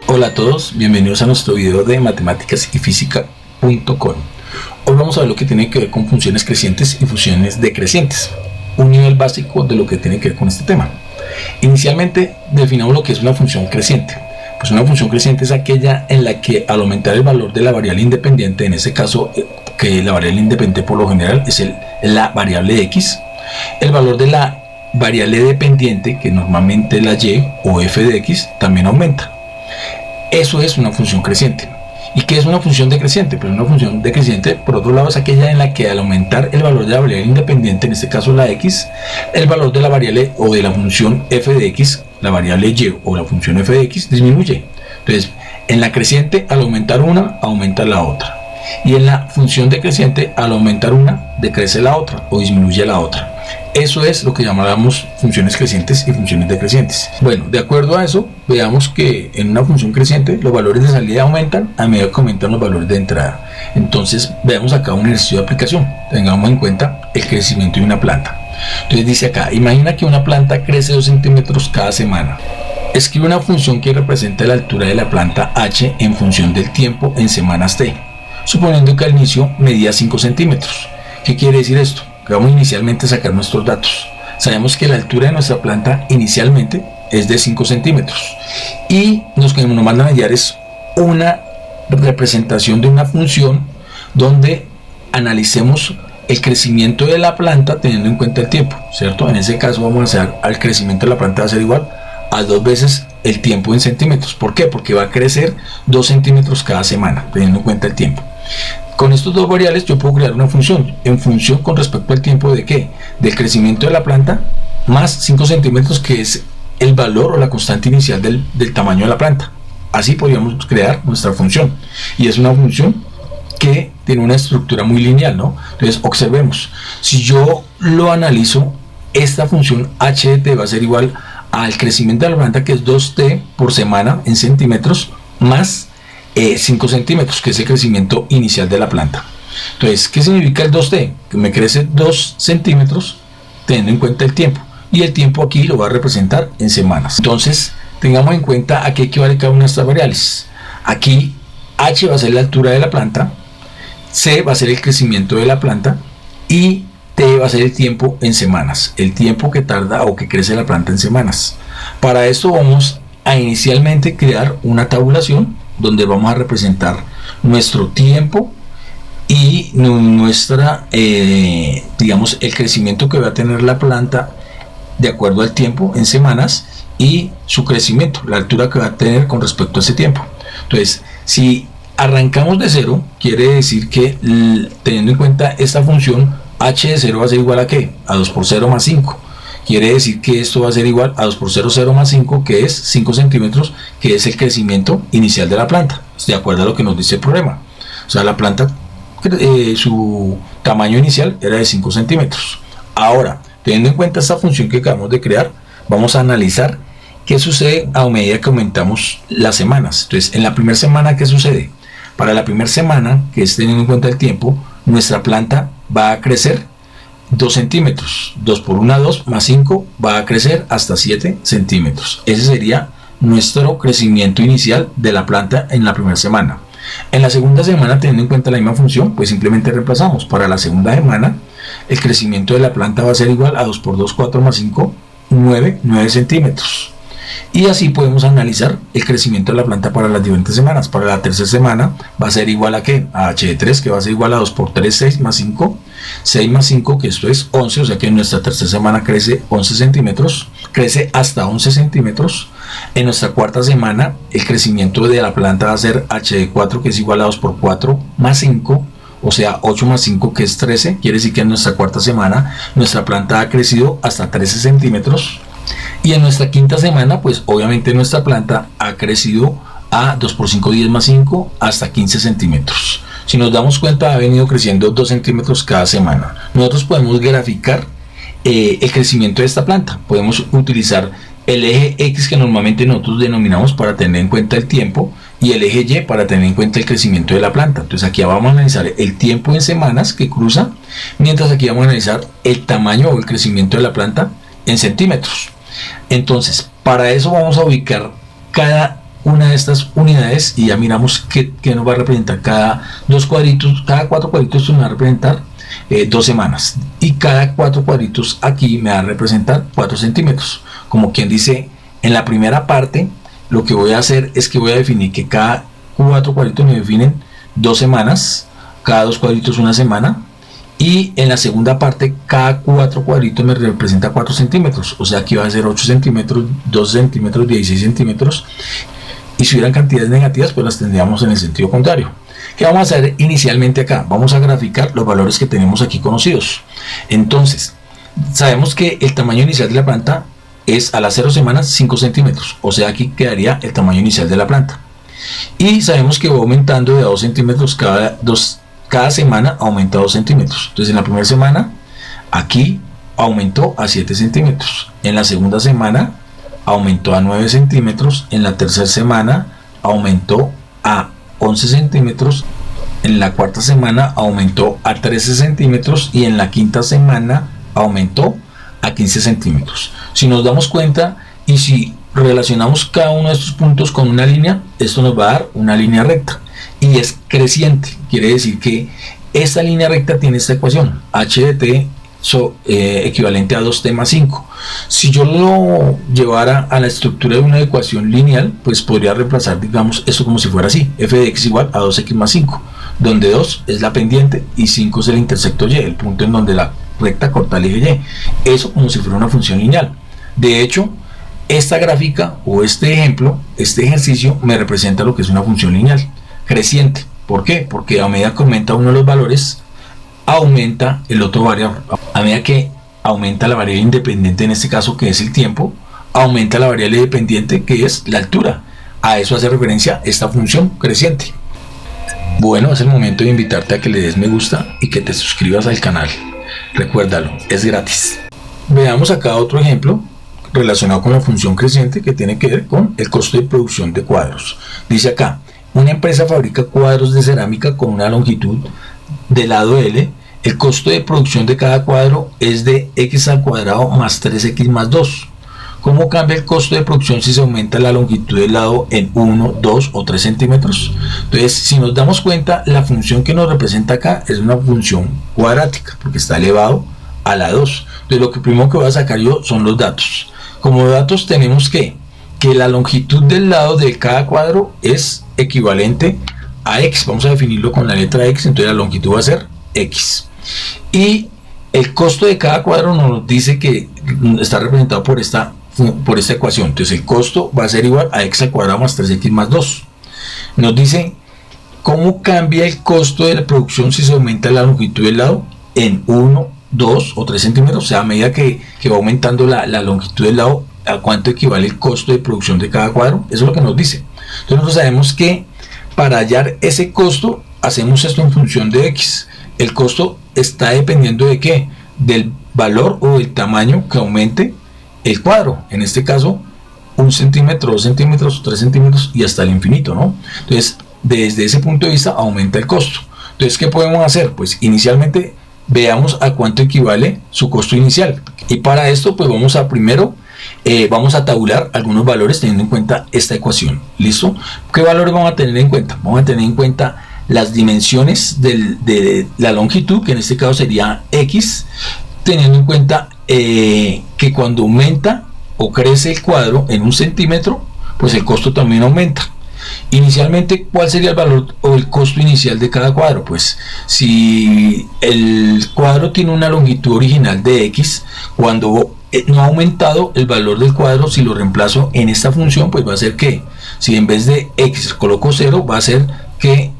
Hola a todos, bienvenidos a nuestro video de matemáticas y física.com. Hoy vamos a ver lo que tiene que ver con funciones crecientes y funciones decrecientes, un nivel básico de lo que tiene que ver con este tema. Inicialmente definamos lo que es una función creciente. Pues una función creciente es aquella en la que al aumentar el valor de la variable independiente, en este caso que la variable independiente por lo general es la variable x, el valor de la variable dependiente, que normalmente es la y o f de x, también aumenta. Eso es una función creciente. ¿Y qué es una función decreciente? Pues una función decreciente, por otro lado, es aquella en la que al aumentar el valor de la variable independiente, en este caso la x, el valor de la variable o de la función f de x, la variable y o la función f de x, disminuye. Entonces, en la creciente, al aumentar una, aumenta la otra. Y en la función decreciente, al aumentar una, decrece la otra o disminuye la otra. Eso es lo que llamamos funciones crecientes y funciones decrecientes. Bueno, de acuerdo a eso, veamos que en una función creciente los valores de salida aumentan a medida que aumentan los valores de entrada. Entonces, veamos acá un ejercicio de aplicación. Tengamos en cuenta el crecimiento de una planta. Entonces dice acá, imagina que una planta crece 2 centímetros cada semana. Escribe una función que representa la altura de la planta h en función del tiempo en semanas t, suponiendo que al inicio medía 5 centímetros. ¿Qué quiere decir esto? Que vamos inicialmente a sacar nuestros datos. Sabemos que la altura de nuestra planta inicialmente es de 5 centímetros y lo que nos mandan a hallar es una representación de una función donde analicemos el crecimiento de la planta teniendo en cuenta el tiempo, ¿cierto? En ese caso vamos a hacer al crecimiento de la planta va a ser igual a 2 veces el tiempo en centímetros. ¿Por qué? Porque va a crecer 2 centímetros cada semana teniendo en cuenta el tiempo. Con estos dos variables yo puedo crear una función, en función con respecto al tiempo de ¿qué? Del crecimiento de la planta más 5 centímetros, que es el valor o la constante inicial del tamaño de la planta. Así podríamos crear nuestra función. Y es una función que tiene una estructura muy lineal, ¿no? Entonces observemos, si yo lo analizo, esta función h de t va a ser igual al crecimiento de la planta, que es 2t por semana en centímetros, más 5 centímetros, que es el crecimiento inicial de la planta. Entonces, ¿qué significa el 2t? Que me crece 2 centímetros teniendo en cuenta el tiempo, y el tiempo aquí lo va a representar en semanas. Entonces, tengamos en cuenta a qué equivale cada una de estas variables. Aquí h va a ser la altura de la planta, c va a ser el crecimiento de la planta y t va a ser el tiempo en semanas, el tiempo que tarda o que crece la planta en semanas. Para esto vamos a inicialmente crear una tabulación donde vamos a representar nuestro tiempo y nuestra, digamos, el crecimiento que va a tener la planta de acuerdo al tiempo en semanas y su crecimiento, la altura que va a tener con respecto a ese tiempo. Entonces, si arrancamos de cero, quiere decir que teniendo en cuenta esta función, h de 0 va a ser igual a ¿qué? A 2 por 0 más 5. Quiere decir que esto va a ser igual a 2 por 0, 0 más 5, que es 5 centímetros, que es el crecimiento inicial de la planta, de acuerdo a lo que nos dice el problema. O sea, la planta, su tamaño inicial era de 5 centímetros. Ahora, teniendo en cuenta esta función que acabamos de crear, vamos a analizar qué sucede a medida que aumentamos las semanas. Entonces, en la primera semana, ¿qué sucede? Para la primera semana, que es teniendo en cuenta el tiempo, nuestra planta va a crecer 2 centímetros, 2 por 1, 2, más 5, va a crecer hasta 7 centímetros. Ese sería nuestro crecimiento inicial de la planta en la primera semana. En la segunda semana, teniendo en cuenta la misma función, pues simplemente reemplazamos. Para la segunda semana, el crecimiento de la planta va a ser igual a 2 por 2, 4 más 5, 9 centímetros. Y así podemos analizar el crecimiento de la planta para las diferentes semanas. Para la tercera semana va a ser igual a ¿qué? A h de 3, que va a ser igual a 2 por 3, 6 más 5, 6 más 5, que esto es 11, o sea que en nuestra tercera semana crece 11 centímetros, crece hasta 11 centímetros. En nuestra cuarta semana el crecimiento de la planta va a ser h de 4, que es igual a 2 por 4 más 5, o sea 8 más 5, que es 13, quiere decir que en nuestra cuarta semana nuestra planta ha crecido hasta 13 centímetros. Y en nuestra quinta semana, pues obviamente nuestra planta ha crecido a 2 por 5, 10 más 5, hasta 15 centímetros. Si nos damos cuenta, ha venido creciendo 2 centímetros cada semana. Nosotros podemos graficar el crecimiento de esta planta. Podemos utilizar el eje X, que normalmente nosotros denominamos para tener en cuenta el tiempo, y el eje Y para tener en cuenta el crecimiento de la planta. Entonces aquí vamos a analizar el tiempo en semanas que cruza, mientras aquí vamos a analizar el tamaño o el crecimiento de la planta en centímetros. Entonces, Para eso vamos a ubicar cada una de estas unidades y ya miramos qué nos va a representar cada dos cuadritos. Cada 4 cuadritos me va a representar 2 semanas, y cada 4 cuadritos aquí me va a representar 4 centímetros. Como quien dice, en la primera parte lo que voy a hacer es que voy a definir que cada 4 cuadritos me definen 2 semanas, cada 2 cuadritos 1 semana, y en la segunda parte cada 4 cuadritos me representa 4 centímetros, o sea aquí va a ser 8 centímetros, 12 centímetros, 16 centímetros, y si hubieran cantidades negativas pues las tendríamos en el sentido contrario. ¿Qué vamos a hacer inicialmente acá? Vamos a graficar los valores que tenemos aquí conocidos. Entonces, sabemos que el tamaño inicial de la planta es a las 0 semanas 5 centímetros, o sea aquí quedaría el tamaño inicial de la planta. Y sabemos que va aumentando de a 2 centímetros cada semana, aumenta 2 centímetros. Entonces en la primera semana aquí aumentó a 7 centímetros, en la segunda semana aumentó a 9 centímetros, en la tercera semana aumentó a 11 centímetros, en la cuarta semana aumentó a 13 centímetros y en la quinta semana aumentó a 15 centímetros. Si nos damos cuenta y si relacionamos cada uno de estos puntos con una línea, esto nos va a dar una línea recta y es creciente. Quiere decir que esta línea recta tiene esta ecuación h de t equivalente a 2t más 5. Si yo lo llevara a la estructura de una ecuación lineal, pues podría reemplazar, digamos, esto como si fuera así: f de x igual a 2x más 5, donde 2 es la pendiente y 5 es el intersecto y, el punto en donde la recta corta el eje y. Eso como si fuera una función lineal. De hecho, esta gráfica o este ejemplo, este ejercicio me representa lo que es una función lineal creciente. ¿Por qué? Porque a medida que aumenta uno de los valores, aumenta el otro variable. A medida que aumenta la variable independiente, en este caso que es el tiempo, aumenta la variable dependiente que es la altura. A eso hace referencia esta función creciente. Bueno, es el momento de invitarte a que le des me gusta y que te suscribas al canal. Recuérdalo, es gratis. Veamos acá otro ejemplo relacionado con la función creciente que tiene que ver con el costo de producción de cuadros. Dice acá: una empresa fabrica cuadros de cerámica con una longitud de lado L. El costo de producción de cada cuadro es de x al cuadrado más 3x más 2. ¿Cómo cambia el costo de producción si se aumenta la longitud del lado en 1, 2 o 3 centímetros? Entonces, si nos damos cuenta, la función que nos representa acá es una función cuadrática, porque está elevado a la 2. Entonces, lo que primero que voy a sacar yo son los datos. Como datos tenemos que la longitud del lado de cada cuadro es equivalente a x. Vamos a definirlo con la letra x, entonces la longitud va a ser x. Y el costo de cada cuadro nos dice que está representado por esta ecuación. Entonces el costo va a ser igual a x al cuadrado más 3x más 2. Nos dice cómo cambia el costo de la producción si se aumenta la longitud del lado en 1, 2 o 3 centímetros. O sea, a medida que va aumentando la longitud del lado, a cuánto equivale el costo de producción de cada cuadro. Eso es lo que nos dice. Entonces nosotros sabemos que para hallar ese costo hacemos esto en función de x. El costo está dependiendo de qué, del valor o del tamaño que aumente el cuadro. En este caso 1 centímetro, 2 centímetros, 3 centímetros y hasta el infinito, ¿no? Entonces desde ese punto de vista aumenta el costo. Entonces, ¿qué podemos hacer? Pues inicialmente veamos a cuánto equivale su costo inicial, y para esto pues vamos a primero vamos a tabular algunos valores teniendo en cuenta esta ecuación. ¿Listo? ¿Qué valores vamos a tener en cuenta? Vamos a tener en cuenta las dimensiones de la longitud, que en este caso sería x, teniendo en cuenta que cuando aumenta o crece el cuadro en 1 centímetro, pues el costo también aumenta. Inicialmente, ¿cuál sería el valor o el costo inicial de cada cuadro? Pues si el cuadro tiene una longitud original de x, cuando no ha aumentado el valor del cuadro, si lo reemplazo en esta función, pues va a ser que si en vez de x coloco 0, va a ser que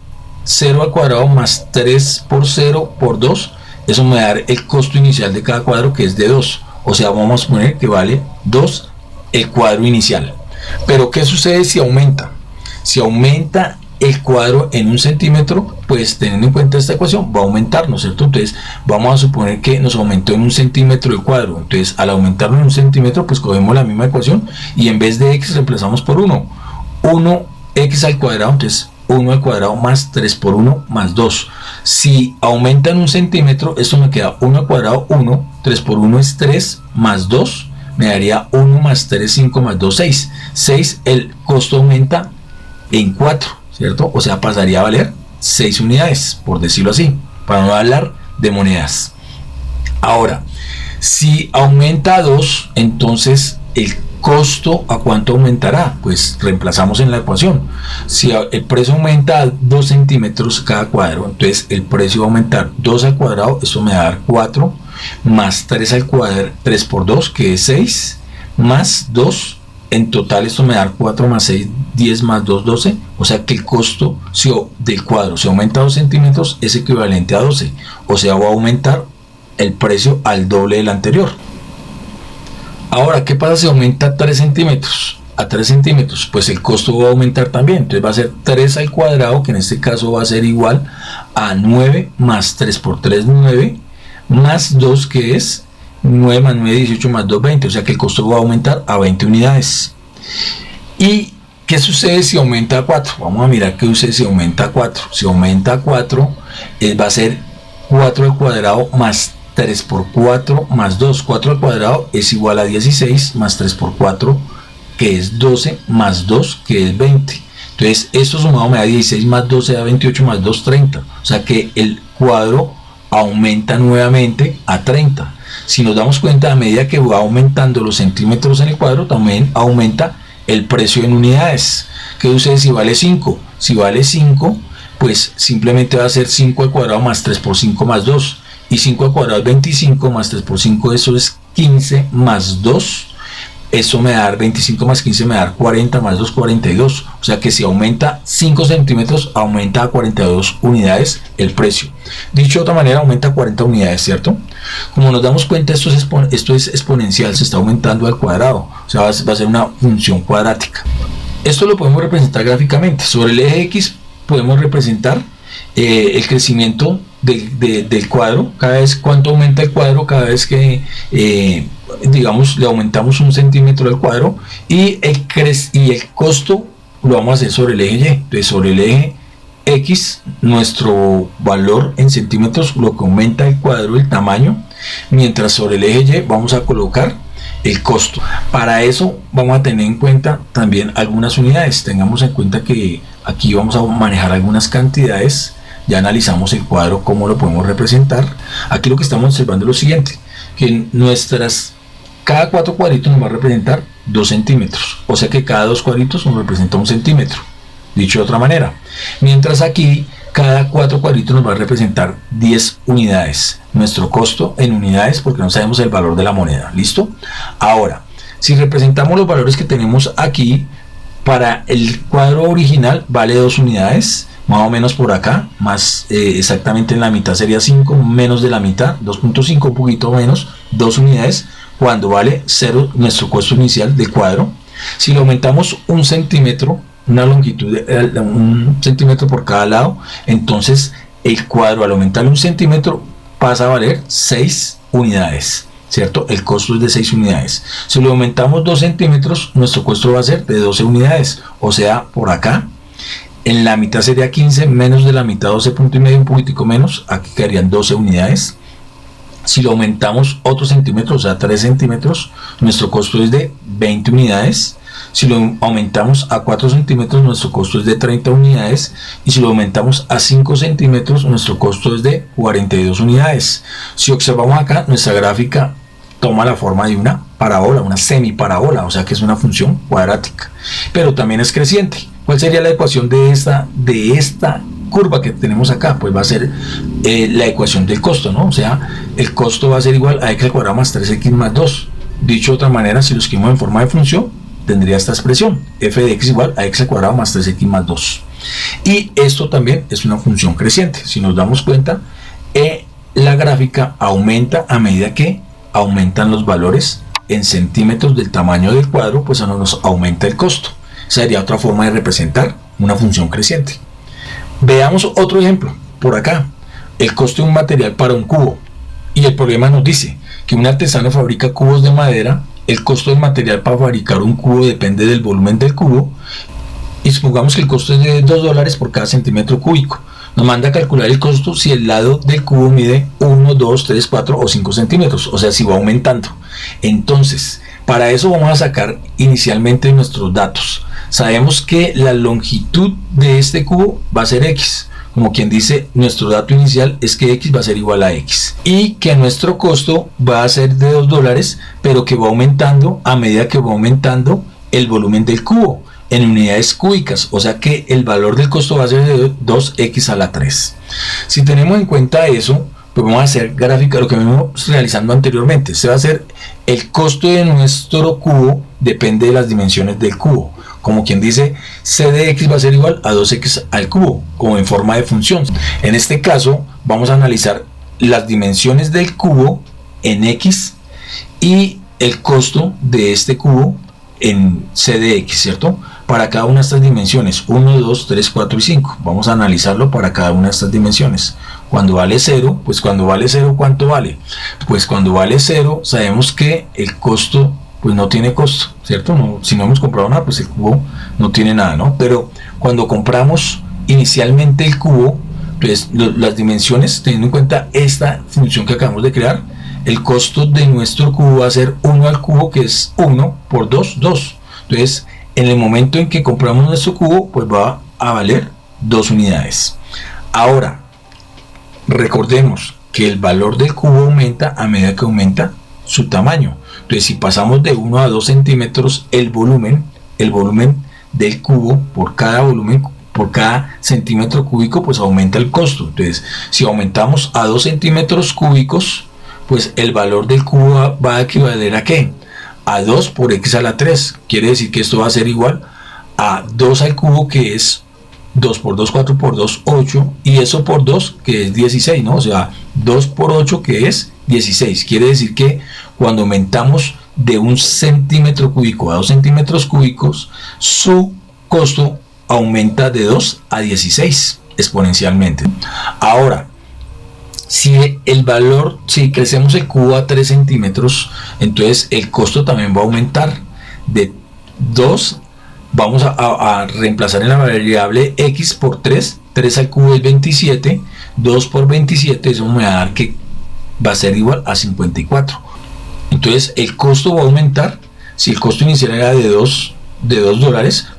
0 al cuadrado más 3 por 0 por 2, eso me va a dar el costo inicial de cada cuadro, que es de 2. O sea, vamos a poner que vale 2 el cuadro inicial. Pero ¿qué sucede si aumenta? Si aumenta el cuadro en 1 centímetro, pues teniendo en cuenta esta ecuación va a aumentar, ¿no es cierto? Entonces vamos a suponer que nos aumentó en 1 centímetro el cuadro. Entonces al aumentarlo en 1 centímetro, pues cogemos la misma ecuación y en vez de x reemplazamos por 1. 1x al cuadrado, entonces 1 al cuadrado más 3 por 1 más 2. Si aumenta en 1 centímetro, esto me queda 1 al cuadrado 1, 3 por 1 es 3, más 2 me daría 1 más 3, 5 más 2, 6. 6, el costo aumenta en 4, ¿cierto? O sea, pasaría a valer 6 unidades, por decirlo así, para no hablar de monedas. Ahora, si aumenta a 2, entonces el costo, ¿a cuánto aumentará? Pues reemplazamos en la ecuación. Si el precio aumenta a 2 centímetros cada cuadro, entonces el precio va a aumentar 2 al cuadrado, eso me va a dar 4, más 3 al cuadrado, 3 por 2, que es 6, más 2, en total esto me da 4 más 6, 10 más 2, 12, o sea que el costo del cuadro, si aumenta 2 centímetros, es equivalente a 12, o sea, va a aumentar el precio al doble del anterior. Ahora, ¿qué pasa si aumenta 3 centímetros? A 3 centímetros, pues el costo va a aumentar también. Entonces va a ser 3 al cuadrado, que en este caso va a ser igual a 9 más 3 por 3, 9, más 2, que es 9 más 9, 18 más 2, 20. O sea que el costo va a aumentar a 20 unidades. ¿Y qué sucede si aumenta a 4? Vamos a mirar qué sucede si aumenta a 4. Si aumenta a 4, va a ser 4 al cuadrado más 3 por 4 más 2, 4 al cuadrado es igual a 16 más 3 por 4, que es 12, más 2, que es 20. Entonces esto sumado me da 16 más 12 da 28 más 2, 30. O sea que el cuadro aumenta nuevamente a 30. Si nos damos cuenta, a medida que va aumentando los centímetros en el cuadro, también aumenta el precio en unidades. ¿Qué sucede si vale 5? Si vale 5, pues simplemente va a ser 5 al cuadrado más 3 por 5 más 2. Y 5 al cuadrado es 25, más 3 por 5, eso es 15, más 2, eso me da 25 más 15, me da 40, más 2, 42. O sea que si aumenta 5 centímetros, aumenta a 42 unidades el precio. Dicho de otra manera, aumenta a 40 unidades, ¿cierto? Como nos damos cuenta, esto es exponencial, se está aumentando al cuadrado. O sea, va a ser una función cuadrática. Esto lo podemos representar gráficamente. Sobre el eje X podemos representar el crecimiento del cuadro, cada vez cuánto aumenta el cuadro, cada vez que digamos le aumentamos 1 centímetro al cuadro, y el costo lo vamos a hacer sobre el eje Y. Entonces sobre el eje X, nuestro valor en centímetros, lo que aumenta el cuadro, el tamaño, mientras sobre el eje Y vamos a colocar el costo. Para eso vamos a tener en cuenta también algunas unidades. Tengamos en cuenta que aquí vamos a manejar algunas cantidades. Ya analizamos el cuadro, cómo lo podemos representar. Aquí lo que estamos observando es lo siguiente, que cada 4 cuadritos nos va a representar 2 centímetros, o sea que cada 2 cuadritos nos representa 1 centímetro, dicho de otra manera. Mientras aquí, cada 4 cuadritos nos va a representar 10 unidades. Nuestro costo en unidades, porque no sabemos el valor de la moneda. ¿Listo? Ahora, si representamos los valores que tenemos aquí, para el cuadro original vale 2 unidades, más o menos por acá, más exactamente en la mitad sería 5, menos de la mitad, 2.5, un poquito menos, 2 unidades, cuando vale 0 nuestro costo inicial del cuadro. Si lo aumentamos 1 centímetro, una longitud de 1 centímetro por cada lado, entonces el cuadro al aumentarle 1 centímetro pasa a valer 6 unidades, ¿cierto? El costo es de 6 unidades. Si lo aumentamos 2 centímetros, nuestro costo va a ser de 12 unidades, o sea, por acá en la mitad sería 15, menos de la mitad 12 punto y medio, un poquitico menos, aquí quedarían 12 unidades. Si lo aumentamos otro centímetro, o sea 3 centímetros, nuestro costo es de 20 unidades. Si lo aumentamos a 4 centímetros, nuestro costo es de 30 unidades. Y si lo aumentamos a 5 centímetros, nuestro costo es de 42 unidades. Si observamos acá, nuestra gráfica toma la forma de una parábola, una semiparabola, o sea que es una función cuadrática, pero también es creciente. ¿Cuál sería la ecuación de esta curva que tenemos acá? Pues va a ser la ecuación del costo, ¿no? O sea, el costo va a ser igual a x al cuadrado más 3x más 2. Dicho de otra manera, si lo escribimos en forma de función, tendría esta expresión, f de x igual a x al cuadrado más 3x más 2. Y esto también es una función creciente. Si nos damos cuenta, la gráfica aumenta a medida que aumentan los valores en centímetros del tamaño del cuadro, pues nos aumenta el costo. Sería otra forma de representar una función creciente. Veamos otro ejemplo. Por acá, el costo de un material para un cubo. Y el problema nos dice que un artesano fabrica cubos de madera. El costo del material para fabricar un cubo depende del volumen del cubo. Y supongamos que el costo es de $2 por cada centímetro cúbico. Nos manda a calcular el costo si el lado del cubo mide 1, 2, 3, 4 o 5 centímetros. O sea, si va aumentando. Entonces, Para eso vamos a sacar inicialmente nuestros datos. Sabemos que la longitud de este cubo va a ser X. Como quien dice, nuestro dato inicial es que X va a ser igual a X. Y que nuestro costo va a ser de $2, pero que va aumentando a medida que va aumentando el volumen del cubo en unidades cúbicas. O sea que el valor del costo va a ser de 2X a la 3. Si tenemos en cuenta eso, pues vamos a hacer gráfica, lo que venimos realizando anteriormente. Se va a hacer el costo de nuestro cubo, depende de las dimensiones del cubo. Como quien dice, C de X va a ser igual a 2X al cubo, como en forma de función. En este caso, vamos a analizar las dimensiones del cubo en X y el costo de este cubo en C de X, ¿cierto? Para cada una de estas dimensiones, 1, 2, 3, 4 y 5. Vamos a analizarlo para cada una de estas dimensiones. Cuando vale 0, pues cuando vale 0, ¿cuánto vale? Pues cuando vale 0, sabemos que el costo pues no tiene costo, ¿cierto? No, si no hemos comprado nada, pues el cubo no tiene nada, ¿no? Pero cuando compramos inicialmente el cubo, pues las dimensiones, teniendo en cuenta esta función que acabamos de crear, el costo de nuestro cubo va a ser 1 al cubo, que es 1 por 2, 2. Entonces, en el momento en que compramos nuestro cubo, pues va a valer 2 unidades. Ahora, recordemos que el valor del cubo aumenta a medida que aumenta su tamaño. Entonces, si pasamos de 1 a 2 centímetros, el volumen del cubo por cada centímetro cúbico, pues aumenta el costo. Entonces, si aumentamos a 2 centímetros cúbicos, pues el valor del cubo va a equivaler a ¿qué? A 2 por X a la 3. Quiere decir que esto va a ser igual a 2 al cubo, que es 2 por 2, 4 por 2, 8, y eso por 2, que es 16, ¿no? O sea, 2 por 8, que es 16. Quiere decir que cuando aumentamos de 1 centímetro cúbico a 2 centímetros cúbicos, su costo aumenta de 2 a 16 exponencialmente. Ahora, si crecemos el cubo a 3 centímetros, entonces el costo también va a aumentar de 2. Vamos a reemplazar en la variable X por 3. 3 al cubo es 27. 2 por 27, eso me va a dar que va a ser igual a 54. Entonces el costo va a aumentar. Si el costo inicial era de $2,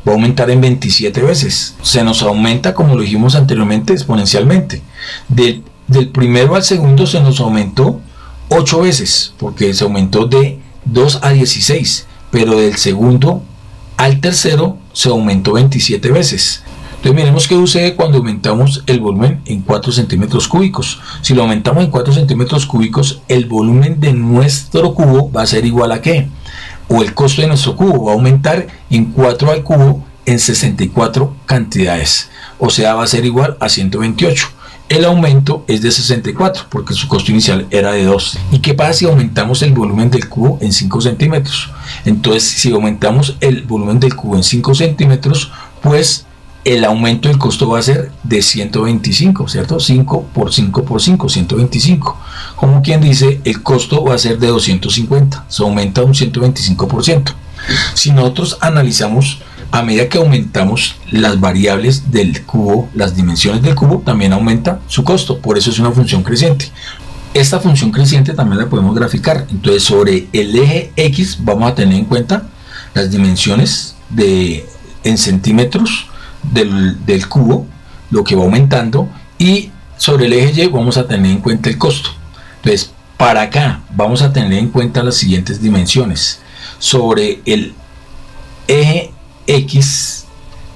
va a aumentar en 27 veces. Se nos aumenta, como lo dijimos anteriormente, exponencialmente. Del primero al segundo se nos aumentó 8 veces, porque se aumentó de 2 a 16, pero del segundo al tercero se aumentó 27 veces. Entonces miremos qué sucede cuando aumentamos el volumen en 4 centímetros cúbicos. Si lo aumentamos en 4 centímetros cúbicos, el volumen de nuestro cubo va a ser igual a ¿qué? O el costo de nuestro cubo va a aumentar en 4 al cubo en 64 cantidades. O sea, va a ser igual a 128. El aumento es de 64 porque su costo inicial era de 2. ¿Y qué pasa si aumentamos el volumen del cubo en 5 centímetros? Entonces, si aumentamos el volumen del cubo en 5 centímetros, pues el aumento del costo va a ser de 125, ¿cierto? 5 por 5 por 5, 125. Como quien dice, el costo va a ser de 250. Se aumenta un 125%. Si nosotros analizamos, a medida que aumentamos las variables del cubo, las dimensiones del cubo, también aumenta su costo. Por eso es una función creciente. Esta función creciente también la podemos graficar. Entonces, sobre el eje X vamos a tener en cuenta las dimensiones en centímetros del cubo, lo que va aumentando, y sobre el eje Y vamos a tener en cuenta el costo. Entonces, para acá vamos a tener en cuenta las siguientes dimensiones. Sobre el eje X,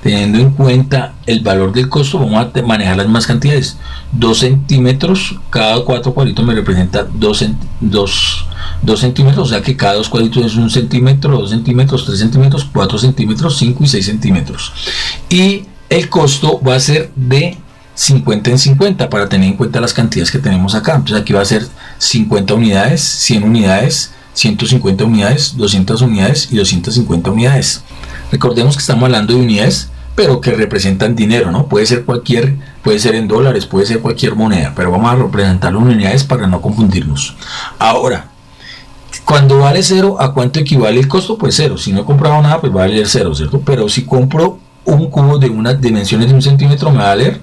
teniendo en cuenta el valor del costo, vamos a manejar las más cantidades. 2 centímetros, cada 4 cuadritos me representa 2 centímetros, o sea que cada 2 cuadritos es 1 centímetro, 2 centímetros, 3 centímetros, 4 centímetros, 5 y 6 centímetros. Y el costo va a ser de 50 en 50 para tener en cuenta las cantidades que tenemos acá. Entonces aquí va a ser 50 unidades, 100 unidades, 150 unidades, 200 unidades y 250 unidades. Recordemos que estamos hablando de unidades, pero que representan dinero, ¿no? Puede ser en dólares, puede ser cualquier moneda, pero vamos a representarlo en unidades para no confundirnos. Ahora, cuando vale 0, ¿a cuánto equivale el costo? Pues 0. Si no he comprado nada, pues va a valer 0, ¿cierto? Pero si compro un cubo de unas dimensiones de 1 centímetro, me va a valer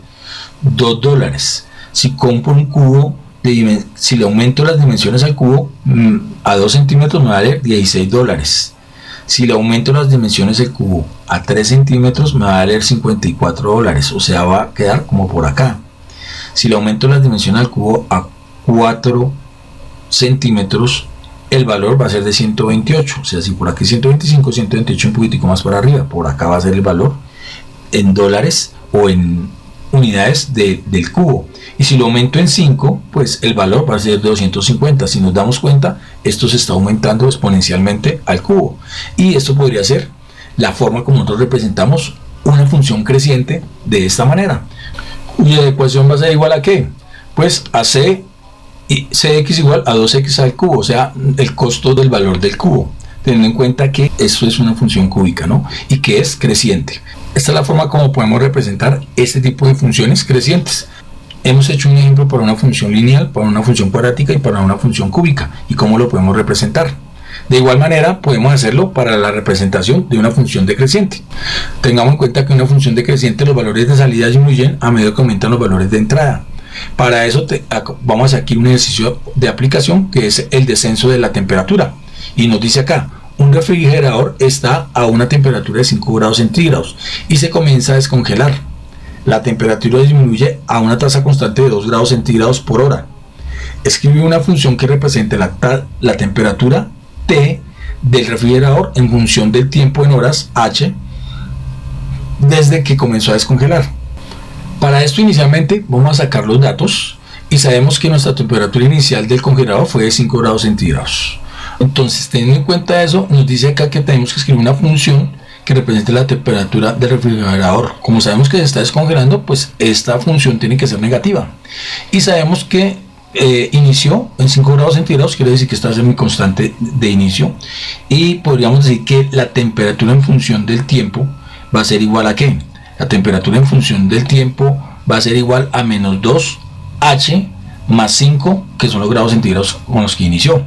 $2. Si compro un cubo si le aumento las dimensiones al cubo, a 2 centímetros me va a valer $16. Si le aumento las dimensiones del cubo a 3 centímetros me va a valer $54, o sea, va a quedar como por acá. Si le aumento las dimensiones al cubo a 4 centímetros, el valor va a ser de 128, o sea, si por aquí 125, 128 un poquitico más para arriba, por acá va a ser el valor en dólares o en unidades del cubo. Y si lo aumento en 5, pues el valor va a ser de 250. Si nos damos cuenta, esto se está aumentando exponencialmente al cubo. Y esto podría ser la forma como nosotros representamos una función creciente de esta manera. ¿Y la ecuación va a ser igual a qué? Pues a c, y cx igual a 2x al cubo, o sea, el costo del valor del cubo, teniendo en cuenta que esto es una función cúbica, ¿no? Y que es creciente. Esta es la forma como podemos representar este tipo de funciones crecientes. Hemos hecho un ejemplo para una función lineal, para una función cuadrática y para una función cúbica, y cómo lo podemos representar. De igual manera podemos hacerlo para la representación de una función decreciente. Tengamos en cuenta que una función decreciente, los valores de salida disminuyen a medida que aumentan los valores de entrada. Para eso vamos a hacer aquí un ejercicio de aplicación, que es el descenso de la temperatura, y nos dice acá: un refrigerador está a una temperatura de 5 grados centígrados y se comienza a descongelar. La temperatura disminuye a una tasa constante de 2 grados centígrados por hora. Escribe una función que represente la temperatura T del refrigerador en función del tiempo en horas H desde que comenzó a descongelar. Para esto, inicialmente vamos a sacar los datos y sabemos que nuestra temperatura inicial del congelador fue de 5 grados centígrados. Entonces, teniendo en cuenta eso, nos dice acá que tenemos que escribir una función que represente la temperatura del refrigerador. Como sabemos que se está descongelando, pues esta función tiene que ser negativa. Y sabemos que inició en 5 grados centígrados, quiere decir que esta es mi constante de inicio. Y podríamos decir que la temperatura en función del tiempo va a ser igual a ¿qué? La temperatura en función del tiempo va a ser igual a menos 2H más 5, que son los grados centígrados con los que inició.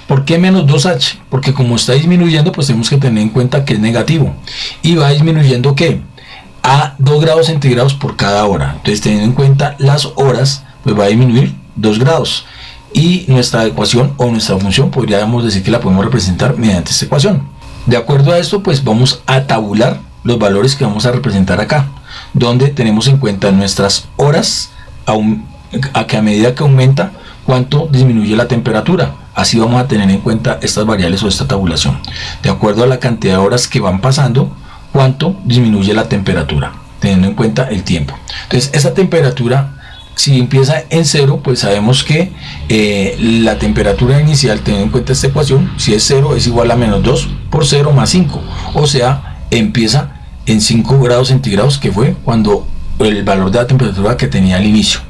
¿Por qué menos 2H? Porque como está disminuyendo, pues tenemos que tener en cuenta que es negativo. Y va disminuyendo ¿qué? A 2 grados centígrados por cada hora. Entonces, teniendo en cuenta las horas, pues va a disminuir 2 grados. Y nuestra ecuación o nuestra función podríamos decir que la podemos representar mediante esta ecuación. De acuerdo a esto, pues vamos a tabular los valores que vamos a representar acá, donde tenemos en cuenta nuestras horas a que a medida que aumenta, cuánto disminuye la temperatura. Así vamos a tener en cuenta estas variables o esta tabulación. De acuerdo a la cantidad de horas que van pasando, cuánto disminuye la temperatura, teniendo en cuenta el tiempo. Entonces, esa temperatura, si empieza en 0, pues sabemos que la temperatura inicial, teniendo en cuenta esta ecuación, si es 0, es igual a menos 2 por 0 más 5. O sea, empieza en 5 grados centígrados, que fue cuando el valor de la temperatura que tenía al inicio.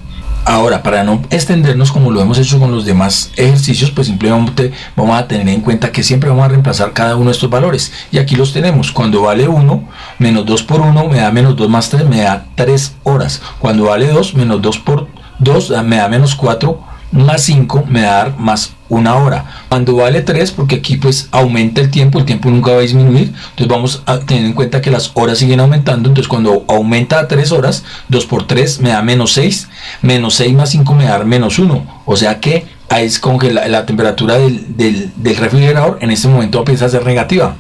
Ahora, para no extendernos como lo hemos hecho con los demás ejercicios, pues simplemente vamos a tener en cuenta que siempre vamos a reemplazar cada uno de estos valores. Y aquí los tenemos. Cuando vale 1, menos 2 por 1 me da menos 2 más 3, me da 3 horas. Cuando vale 2, menos 2 por 2 me da menos 4, más 5 me va a dar más 1 hora. Cuando vale 3, porque aquí pues aumenta el tiempo nunca va a disminuir, entonces vamos a tener en cuenta que las horas siguen aumentando. Entonces, cuando aumenta a 3 horas, 2 por 3 me da menos 6, menos 6 más 5 me da menos 1, o sea que ahí es como que la temperatura del refrigerador en este momento empieza a ser negativa.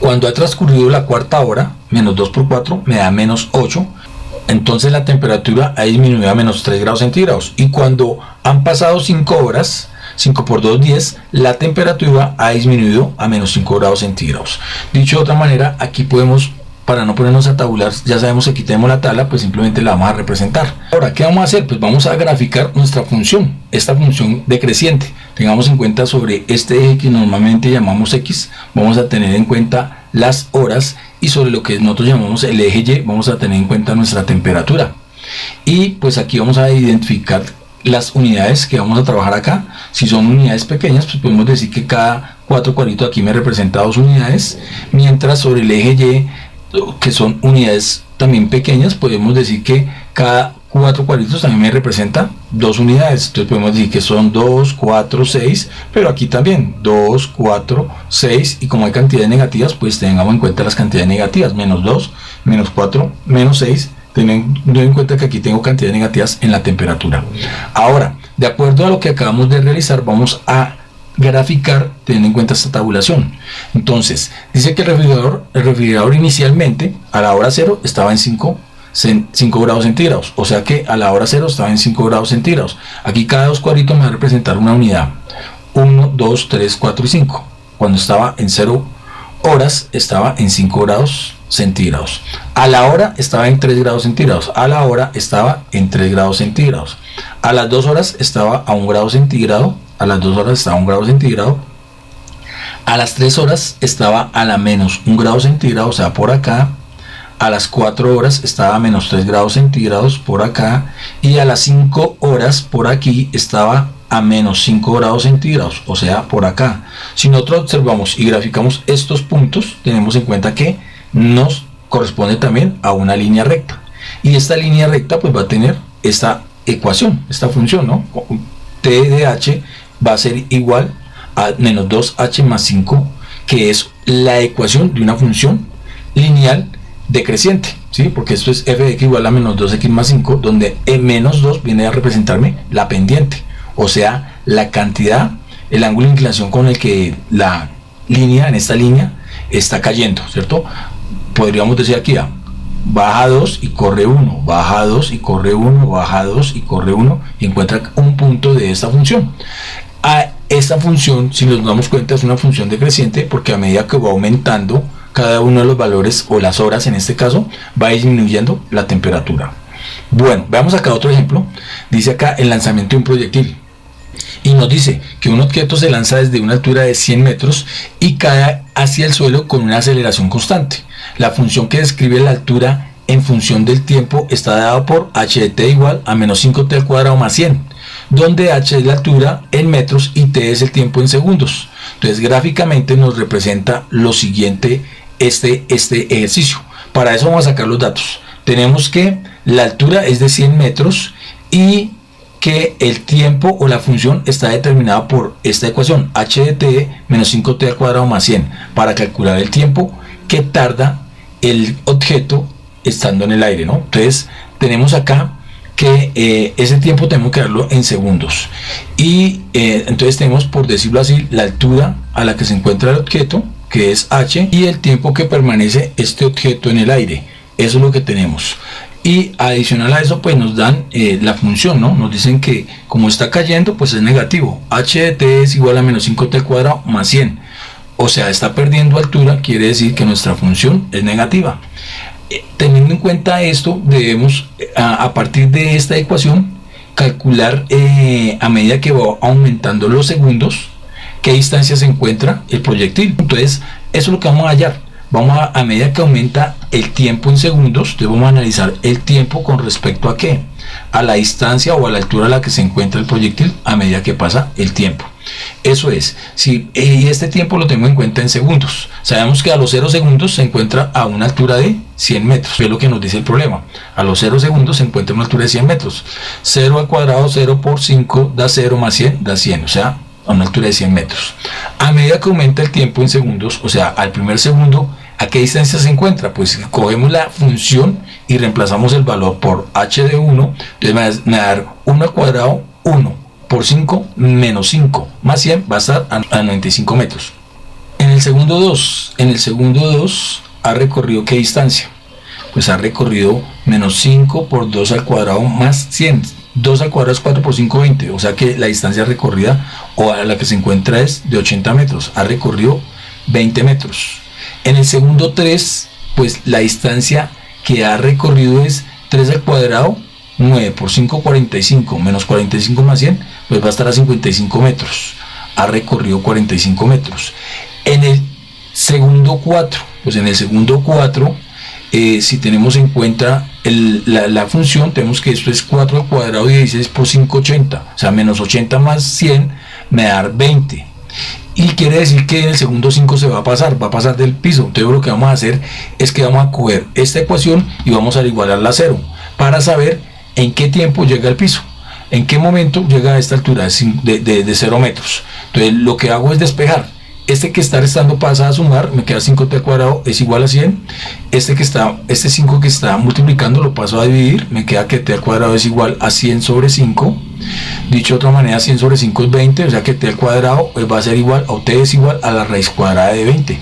Cuando ha transcurrido la cuarta hora, menos 2 por 4 me da menos 8, entonces la temperatura ha disminuido a menos 3 grados centígrados. Y cuando han pasado 5 horas, 5 por 2, 10, la temperatura ha disminuido a menos 5 grados centígrados. Dicho de otra manera, aquí podemos, para no ponernos a tabular, ya sabemos que aquí tenemos la tabla, pues simplemente la vamos a representar. Ahora, ¿qué vamos a hacer? Pues vamos a graficar nuestra función, esta función decreciente. Tengamos en cuenta sobre este eje que normalmente llamamos X, vamos a tener en cuenta las horas, y sobre lo que nosotros llamamos el eje Y vamos a tener en cuenta nuestra temperatura. Y pues aquí vamos a identificar las unidades que vamos a trabajar acá. Si son unidades pequeñas, pues podemos decir que cada 4 cuadritos aquí me representa 2 unidades, mientras sobre el eje Y, que son unidades también pequeñas, podemos decir que cada 4 cuadritos también me representa 2 unidades. Entonces podemos decir que son 2, 4, 6, pero aquí también 2, 4, 6, y como hay cantidades negativas, pues tengamos en cuenta las cantidades negativas, menos 2, menos 4, menos 6, teniendo en cuenta que aquí tengo cantidades negativas en la temperatura. Ahora, De acuerdo a lo que acabamos de realizar, vamos a graficar teniendo en cuenta esta tabulación. Entonces, dice que el refrigerador inicialmente a la hora 0 estaba en 5 grados centígrados, o sea que a la hora 0 estaba en 5 grados centígrados. Aquí cada dos cuadritos me va a representar una unidad: 1, 2, 3, 4 y 5. Cuando estaba en 0 horas estaba en 5 grados centígrados. A la hora estaba en 3 grados centígrados. A la hora estaba en 3 grados centígrados. A las 2 horas estaba a 1 grado centígrado. A las 2 horas estaba a 1 grado centígrado. A las 3 horas estaba a la menos 1 grado centígrado, o sea, por acá. A las 4 horas estaba a menos 3 grados centígrados, por acá. Y a las 5 horas, por aquí, estaba a menos 5 grados centígrados, o sea, por acá. Si nosotros observamos y graficamos estos puntos, tenemos en cuenta que nos corresponde también a una línea recta. Y esta línea recta pues va a tener esta ecuación, esta función, ¿no? T de h va a ser igual a menos 2h más 5, que es la ecuación de una función lineal decreciente, ¿sí? Porque esto es f de x igual a menos 2x más 5, donde menos 2 viene a representarme la pendiente, o sea, la cantidad, el ángulo de inclinación con el que la línea, en esta línea, está cayendo, ¿cierto? Podríamos decir aquí, baja 2 y corre 1, baja 2 y corre 1, baja 2 y corre 1, y encuentra un punto de esta función. A esta función, si nos damos cuenta, es una función decreciente, porque a medida que va aumentando cada uno de los valores, o las horas en este caso, va disminuyendo la temperatura. Bueno, veamos acá otro ejemplo. Dice acá el lanzamiento de un proyectil, y nos dice que un objeto se lanza desde una altura de 100 metros y cae hacia el suelo con una aceleración constante. La función que describe la altura en función del tiempo está dada por h de t igual a menos 5t al cuadrado más 100, donde h es la altura en metros y t es el tiempo en segundos. Entonces, gráficamente nos representa lo siguiente este ejercicio. Para eso vamos a sacar los datos. Tenemos que la altura es de 100 metros y que el tiempo o la función está determinada por esta ecuación, h de t menos 5t al cuadrado más 100, para calcular el tiempo que tarda el objeto estando en el aire, ¿no? Entonces tenemos acá que ese tiempo tenemos que darlo en segundos, y entonces tenemos, por decirlo así, la altura a la que se encuentra el objeto, que es h, y el tiempo que permanece este objeto en el aire. Eso es lo que tenemos. Y adicional a eso, pues nos dan la función, ¿no? Nos dicen que como está cayendo, pues es negativo. H de t es igual a menos 5t al cuadrado más 100. O sea, está perdiendo altura, quiere decir que nuestra función es negativa. Teniendo en cuenta esto, debemos, a partir de esta ecuación, calcular a medida que va aumentando los segundos, qué distancia se encuentra el proyectil. Entonces, eso es lo que vamos a hallar. A medida que aumenta el tiempo en segundos, debemos analizar el tiempo con respecto a qué, a la distancia o a la altura a la que se encuentra el proyectil a medida que pasa el tiempo. Eso es, y este tiempo lo tengo en cuenta en segundos. Sabemos que a los 0 segundos se encuentra a una altura de 100 metros, es lo que nos dice el problema. A los 0 segundos se encuentra a una altura de 100 metros. 0 al cuadrado, 0 por 5 da 0 más 100 da 100, o sea, a una altura de 100 metros. A medida que aumenta el tiempo en segundos, o sea, al primer segundo, ¿a qué distancia se encuentra? Pues cogemos la función y reemplazamos el valor por h de 1, entonces me va a dar 1 al cuadrado, 1 por 5 menos 5 más 100 va a estar a 95 metros. En el segundo 2, ha recorrido ¿qué distancia? Pues ha recorrido menos 5 por 2 al cuadrado más 100. 2 al cuadrado es 4 por 5, 20, o sea que la distancia recorrida o a la que se encuentra es de 80 metros, ha recorrido 20 metros. En el segundo 3, pues la distancia que ha recorrido es 3 al cuadrado, 9 por 5, 45, menos 45 más 100, pues va a estar a 55 metros, ha recorrido 45 metros. En el segundo 4, pues en el segundo 4, si tenemos en cuenta la función, tenemos que esto es 4 al cuadrado 16 por 5, 80, o sea, menos 80 más 100 me va a dar 20. Y quiere decir que en el segundo 5 se va a pasar del piso. Entonces lo que vamos a hacer es que vamos a coger esta ecuación y vamos a igualarla a 0, para saber en qué tiempo llega al piso, en qué momento llega a esta altura de 0 metros. Entonces lo que hago es despejar. Este que está restando pasa a sumar, me queda 5t al cuadrado es igual a 100. Este 5 que está multiplicando lo paso a dividir, me queda que t al cuadrado es igual a 100 sobre 5. Dicho de otra manera, 100 sobre 5 es 20, o sea que t al cuadrado va a ser igual, o t es igual a la raíz cuadrada de 20.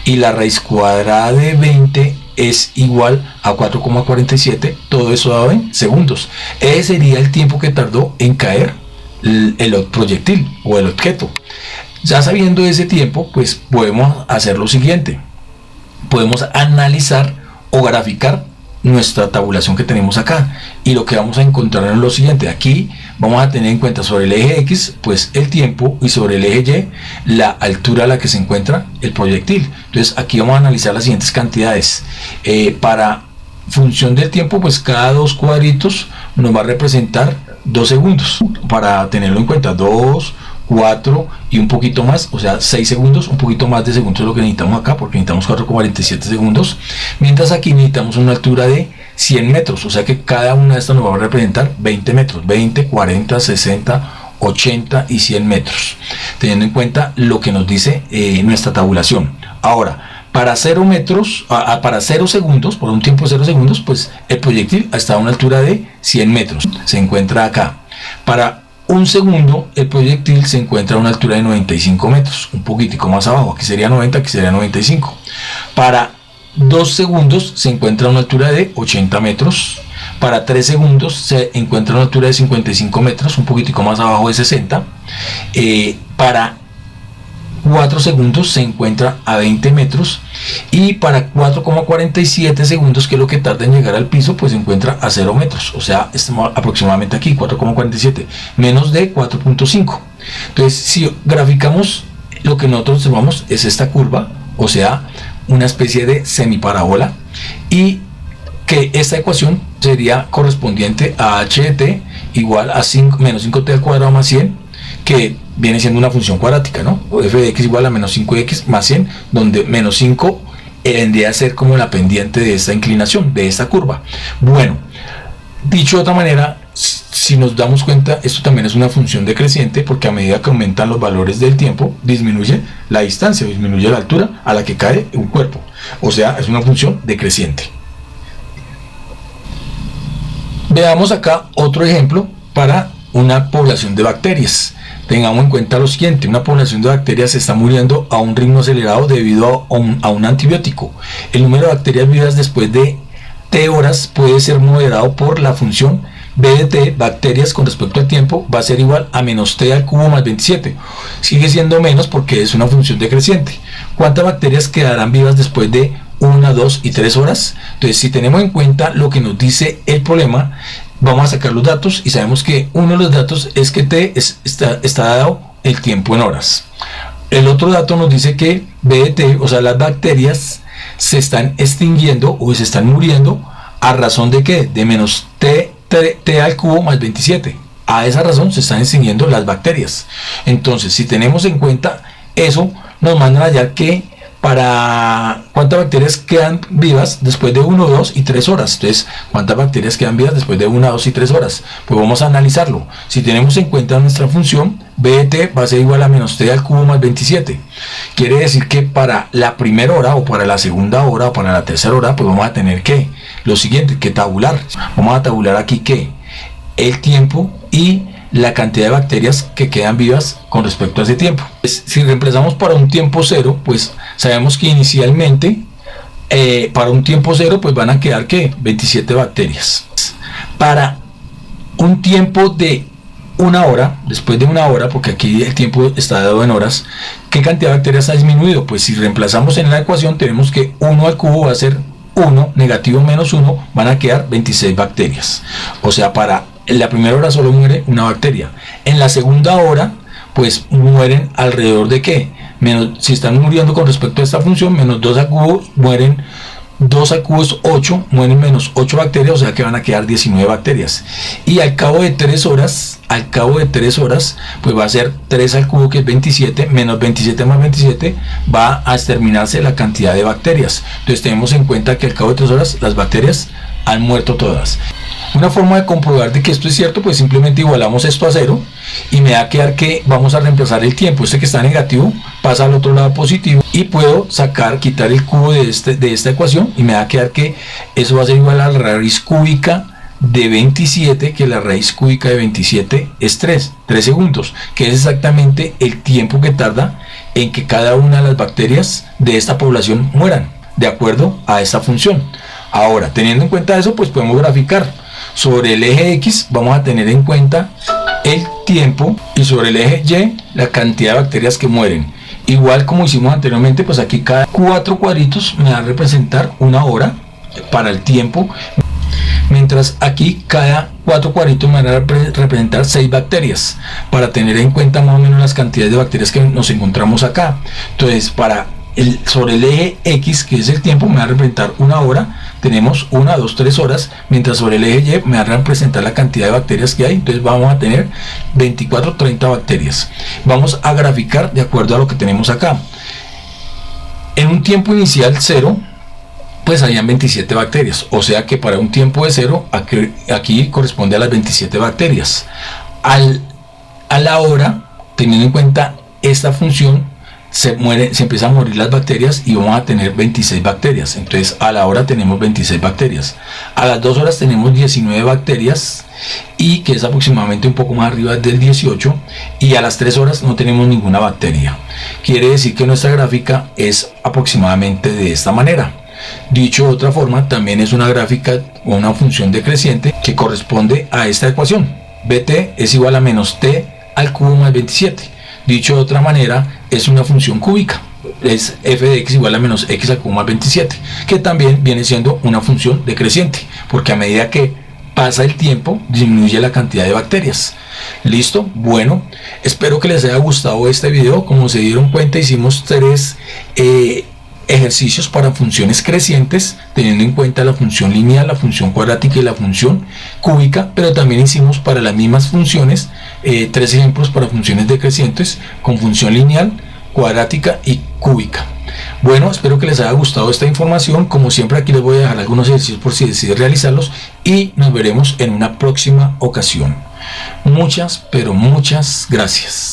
Y la raíz cuadrada de 20 es igual a 4,47, todo eso dado en segundos. Ese sería el tiempo que tardó en caer el proyectil o el objeto. Ya sabiendo ese tiempo, pues podemos hacer lo siguiente. Podemos analizar o graficar nuestra tabulación que tenemos acá, y lo que vamos a encontrar es lo siguiente. Aquí vamos a tener en cuenta sobre el eje X pues el tiempo, y sobre el eje Y la altura a la que se encuentra el proyectil. Entonces aquí vamos a analizar las siguientes cantidades. Para función del tiempo, pues cada dos cuadritos nos va a representar 2 segundos, para tenerlo en cuenta. 2, 4 y un poquito más, o sea 6 segundos, un poquito más de segundos es lo que necesitamos acá, porque necesitamos 4,47 segundos, mientras aquí necesitamos una altura de 100 metros, o sea que cada una de estas nos va a representar 20 metros, 20, 40, 60, 80 y 100 metros, teniendo en cuenta lo que nos dice nuestra tabulación. Ahora, para 0 metros, para 0 segundos, por un tiempo de 0 segundos, pues el proyectil hasta una altura de 100 metros se encuentra acá. Para un segundo, el proyectil se encuentra a una altura de 95 metros, un poquitico más abajo, aquí sería 90, aquí sería 95. Para 2 segundos se encuentra a una altura de 80 metros. Para 3 segundos se encuentra a una altura de 55 metros, un poquitico más abajo de 60. Para 4 segundos se encuentra a 20 metros, y para 4,47 segundos, que es lo que tarda en llegar al piso, pues se encuentra a 0 metros, o sea, estamos aproximadamente aquí, 4,47, menos de 4,5. Entonces, si graficamos, lo que nosotros observamos es esta curva, o sea, una especie de semiparábola, y que esta ecuación sería correspondiente a h de t igual a menos 5t al cuadrado más 100, que viene siendo una función cuadrática, ¿no? O f de x igual a menos 5x más 100, donde menos 5 vendría a ser como la pendiente de esta inclinación, de esta curva. Bueno, dicho de otra manera, si nos damos cuenta, esto también es una función decreciente, porque a medida que aumentan los valores del tiempo, disminuye la distancia, disminuye la altura a la que cae un cuerpo. O sea, es una función decreciente. Veamos acá otro ejemplo para una población de bacterias. Tengamos en cuenta lo siguiente: una población de bacterias se está muriendo a un ritmo acelerado debido a un antibiótico. El número de bacterias vivas después de t horas puede ser moderado por la función b de t, bacterias con respecto al tiempo, va a ser igual a menos t al cubo más 27. Sigue siendo menos porque es una función decreciente. ¿Cuántas bacterias quedarán vivas después de 1, 2 y 3 horas? Entonces, si tenemos en cuenta lo que nos dice el problema, vamos a sacar los datos, y sabemos que uno de los datos es que t está dado el tiempo en horas. El otro dato nos dice que b de t, o sea, las bacterias se están extinguiendo o se están muriendo a razón de ¿qué? De menos t al cubo más 27. A esa razón se están extinguiendo las bacterias. Entonces, si tenemos en cuenta eso, nos mandan allá que para cuántas bacterias quedan vivas después de 1, 2 y 3 horas. Entonces, ¿cuántas bacterias quedan vivas después de 1, 2 y 3 horas? Pues vamos a analizarlo. Si tenemos en cuenta nuestra función, b de t va a ser igual a menos t al cubo más 27. Quiere decir que para la primera hora, o para la segunda hora, o para la tercera hora, pues vamos a tener que lo siguiente, que tabular. Vamos a tabular aquí que el tiempo y la cantidad de bacterias que quedan vivas con respecto a ese tiempo. Si reemplazamos para un tiempo cero, pues sabemos que inicialmente para un tiempo cero pues van a quedar ¿qué? 27 bacterias. Para un tiempo de 1 hora, después de 1 hora, porque aquí el tiempo está dado en horas, ¿qué cantidad de bacterias ha disminuido? Pues si reemplazamos en la ecuación, tenemos que 1 al cubo va a ser 1, negativo menos 1, van a quedar 26 bacterias. O sea, para en la primera hora solo muere una bacteria. En la segunda hora, pues mueren alrededor de ¿qué? Si están muriendo con respecto a esta función, menos 2 al cubo, mueren 2 al cubo es 8, mueren menos 8 bacterias, o sea que van a quedar 19 bacterias. Y al cabo de 3 horas, pues va a ser 3 al cubo, que es 27, menos 27 más 27, va a exterminarse la cantidad de bacterias. Entonces tenemos en cuenta que al cabo de 3 horas las bacterias han muerto todas. Una forma de comprobar de que esto es cierto, pues simplemente igualamos esto a 0 y me va a quedar que vamos a reemplazar el tiempo. Este que está negativo pasa al otro lado positivo, y puedo quitar el cubo de esta ecuación, y me va a quedar que eso va a ser igual a la raíz cúbica de 27, que la raíz cúbica de 27 es 3 segundos, que es exactamente el tiempo que tarda en que cada una de las bacterias de esta población mueran, de acuerdo a esta función. Ahora, teniendo en cuenta eso, pues podemos graficar. Sobre el eje X vamos a tener en cuenta el tiempo y sobre el eje Y la cantidad de bacterias que mueren. Igual como hicimos anteriormente, pues aquí cada 4 cuadritos me va a representar una hora para el tiempo, mientras aquí cada 4 cuadritos me van a representar 6 bacterias, para tener en cuenta más o menos las cantidades de bacterias que nos encontramos acá. Entonces, sobre el eje X, que es el tiempo, me va a representar una hora, tenemos 1, 2, 3 horas, mientras sobre el eje Y me va a representar la cantidad de bacterias que hay. Entonces vamos a tener 24, 30 bacterias. Vamos a graficar de acuerdo a lo que tenemos acá. En un tiempo inicial 0, pues hayan 27 bacterias, o sea que para un tiempo de 0, aquí corresponde a las 27 bacterias. A la hora, teniendo en cuenta esta función, se empiezan a morir las bacterias y vamos a tener 26 bacterias. Entonces a la hora tenemos 26 bacterias. A las 2 horas tenemos 19 bacterias, y que es aproximadamente un poco más arriba del 18, y a las 3 horas no tenemos ninguna bacteria. Quiere decir que nuestra gráfica es aproximadamente de esta manera. Dicho de otra forma, también es una gráfica o una función decreciente que corresponde a esta ecuación. BT es igual a menos T al cubo más 27. Dicho de otra manera, es una función cúbica. Es f de x igual a menos x al cubo más 27, que también viene siendo una función decreciente, porque a medida que pasa el tiempo, disminuye la cantidad de bacterias. ¿Listo? Bueno, espero que les haya gustado este video. Como se dieron cuenta, hicimos 3 ejercicios para funciones crecientes, teniendo en cuenta la función lineal, la función cuadrática y la función cúbica, pero también hicimos para las mismas funciones 3 ejemplos para funciones decrecientes con función lineal, cuadrática y cúbica. Bueno, espero que les haya gustado esta información. Como siempre, aquí les voy a dejar algunos ejercicios por si deciden realizarlos, y nos veremos en una próxima ocasión. Muchas, pero muchas gracias.